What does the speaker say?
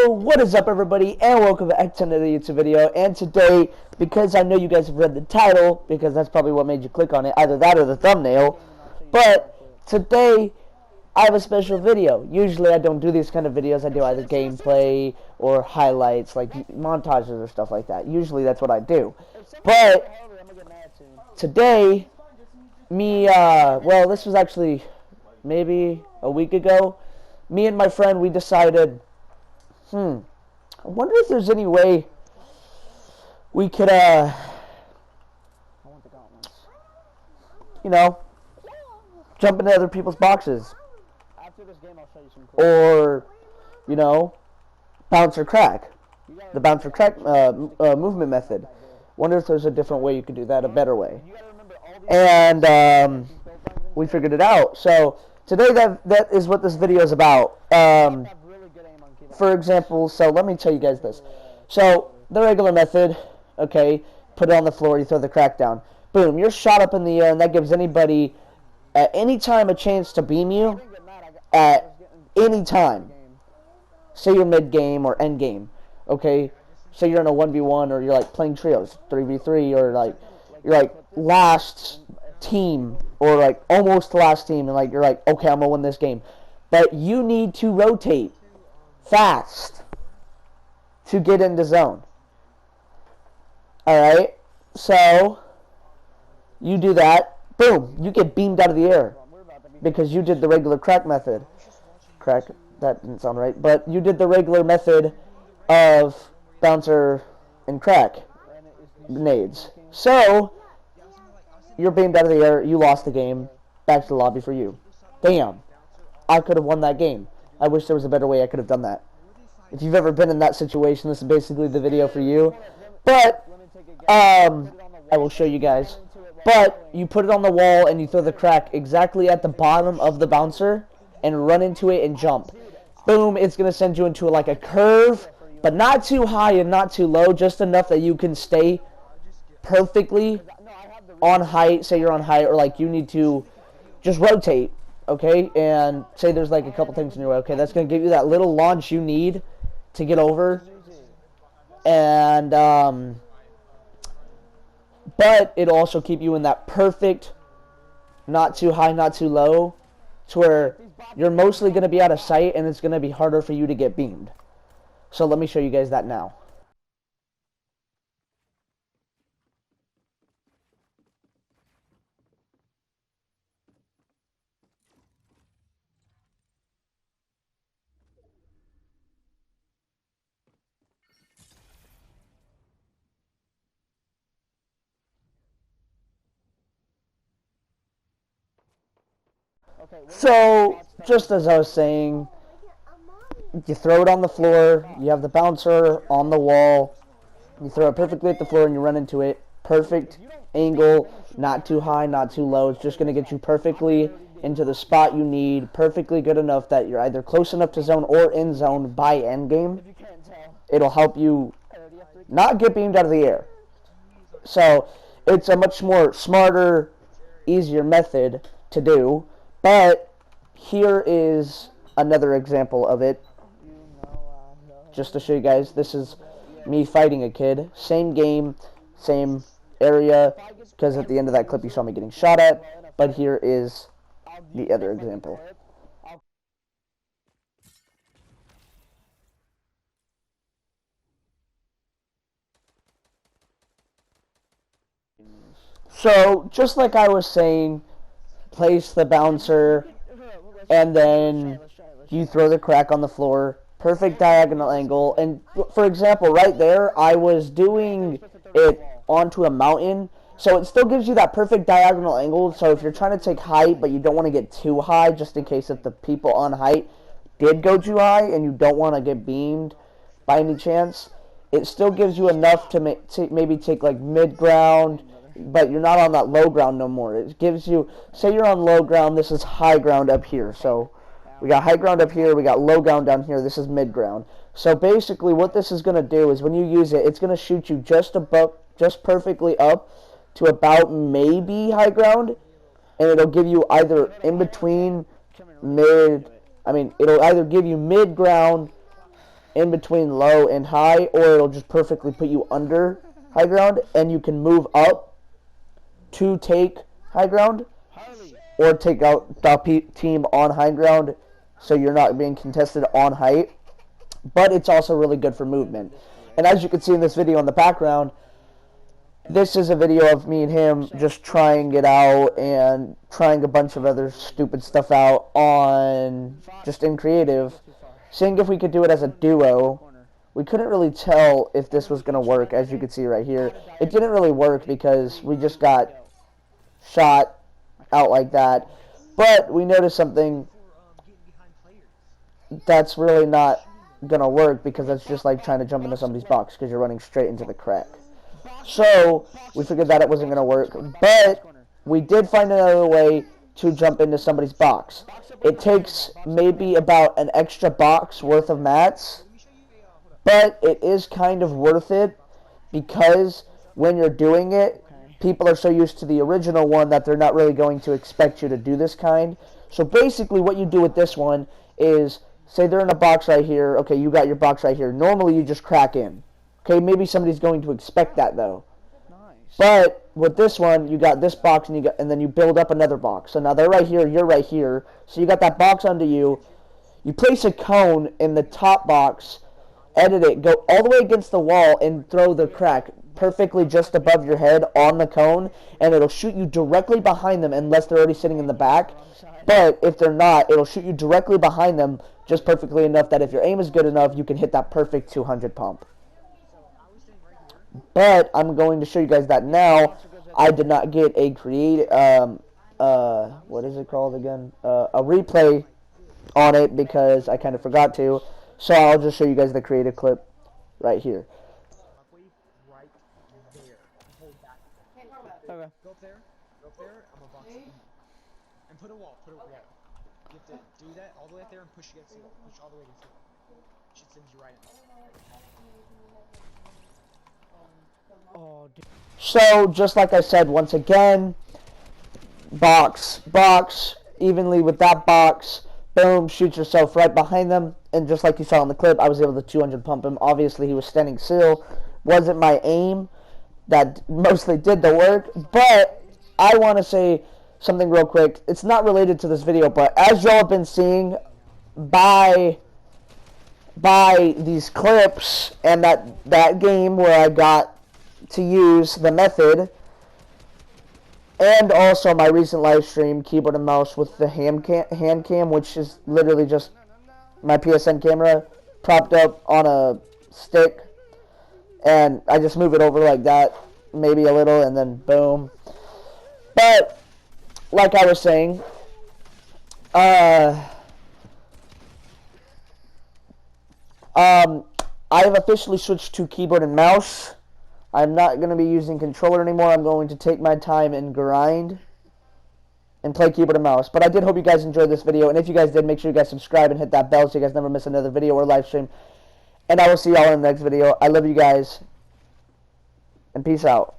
Yo, what is up everybody, and welcome back to another YouTube video. And today, because I know you guys have read the title, because that's probably what made you click on it, either that or the thumbnail, but today I have a special video. Usually I don't do these kind of videos. I do either gameplay or highlights, like montages or stuff like that. Usually that's what I do. But today, well, this was actually maybe a week ago. Me and my friend, we decided, I wonder if there's any way we could, jump into other people's boxes. Or, bounce or crack. The bounce or crack movement method. Wonder if there's a different way you could do that, a better way. And, we figured it out. So, today that is what this video is about. For example, so let me tell you guys this. So, the regular method, okay, put it on the floor, you throw the crack down. Boom, you're shot up in the air, and that gives anybody at any time a chance to beam you at any time. Say you're mid-game or end-game, okay? Say you're in a 1v1 or you're like playing trios, 3v3, or like you're like last team or like almost last team, and like you're like, okay, I'm gonna win this game. But you need to rotate fast to get into zone. Alright, so you do that, boom, you get beamed out of the air because you did the regular crack method. Crack, that didn't sound right, but you did the regular method of bouncer and crack nades. So you're beamed out of the air, you lost the game, back to the lobby for you. Damn, I could have won that game. I wish there was a better way I could have done that. If you've ever been in that situation, this is basically the video for you. But, I will show you guys. But, you put it on the wall and you throw the crack exactly at the bottom of the bouncer and run into it and jump. Boom, it's going to send you into like a curve, but not too high and not too low, just enough that you can stay perfectly on height. Say you're on height, or like you need to just rotate. Okay, and say there's like a couple things in your way. Okay, that's going to give you that little launch you need to get over. And, but it'll also keep you in that perfect, not too high, not too low, to where you're mostly going to be out of sight, and it's going to be harder for you to get beamed. So let me show you guys that now. So, just as I was saying, you throw it on the floor, you have the bouncer on the wall, you throw it perfectly at the floor and you run into it. Perfect angle, not too high, not too low. It's just going to get you perfectly into the spot you need, perfectly good enough that you're either close enough to zone or in zone by endgame. It'll help you not get beamed out of the air. So, it's a much more smarter, easier method to do. But here is another example of it, just to show you guys. This is me fighting a kid. Same game, same area, because at the end of that clip you saw me getting shot at. But here is the other example. So, just like I was saying, place the bouncer, and then you throw the crack on the floor, perfect diagonal angle. And for example, right there, I was doing it onto a mountain, so it still gives you that perfect diagonal angle. So if you're trying to take height, but you don't want to get too high, just in case if the people on height did go too high, and you don't want to get beamed by any chance, it still gives you enough to maybe take like mid-ground, but you're not on that low ground no more. It gives you, say you're on low ground, this is high ground up here. So we got high ground up here, we got low ground down here, this is mid ground. So basically what this is going to do is when you use it, it's going to shoot you just perfectly up to about maybe high ground, and it'll give you either in between it'll either give you mid ground in between low and high, or it'll just perfectly put you under high ground, and you can move up to take high ground, or take out the team on high ground, so you're not being contested on height. But it's also really good for movement. And as you can see in this video in the background, this is a video of me and him just trying it out and trying a bunch of other stupid stuff out on just in creative, seeing if we could do it as a duo. We couldn't really tell if this was going to work, as you can see right here. It didn't really work because we just got shot out like that. But we noticed something that's really not going to work, because that's just like trying to jump into somebody's box because you're running straight into the crack. So we figured that it wasn't going to work, but we did find another way to jump into somebody's box. It takes maybe about an extra box worth of mats, but it is kind of worth it, because when you're doing it, people are so used to the original one that they're not really going to expect you to do this kind. So basically what you do with this one is, say they're in a box right here. Okay, you got your box right here. Normally you just crack in. Okay, maybe somebody's going to expect that though. But with this one, you got this box, and then you build up another box. So now they're right here, you're right here. So you got that box under you. You place a cone in the top box, edit it, go all the way against the wall, and throw the crack perfectly just above your head on the cone, and it'll shoot you directly behind them unless they're already sitting in the back. But if they're not, it'll shoot you directly behind them just perfectly enough that if your aim is good enough, you can hit that perfect 200 pump. But I'm going to show you guys that now. I did not get a what is it called again? A replay on it, because I kind of forgot to. So I'll just show you guys the creative clip right here. Okay. Go up there. I'm gonna box it. And put a wall. You have to do that all the way up there and push against the wall. Push all the way against the wall. Should send you right in. Oh, dude. So, just like I said, once again, box, evenly with that box, boom, shoot yourself right behind them, and just like you saw in the clip, I was able to 200 pump him. Obviously, he was standing still. Wasn't my aim that mostly did the work, but I want to say something real quick. It's not related to this video, but as y'all have been seeing by these clips and that game where I got to use the method, and also my recent live stream, keyboard and mouse with the hand cam, which is literally just my PSN camera propped up on a stick, and I just move it over like that, maybe a little, and then boom. But like I was saying, I have officially switched to keyboard and mouse. I'm not going to be using controller anymore. I'm going to take my time and grind and play keyboard and mouse. But I did hope you guys enjoyed this video. And if you guys did, make sure you guys subscribe and hit that bell so you guys never miss another video or live stream. And I will see y'all in the next video. I love you guys. And peace out.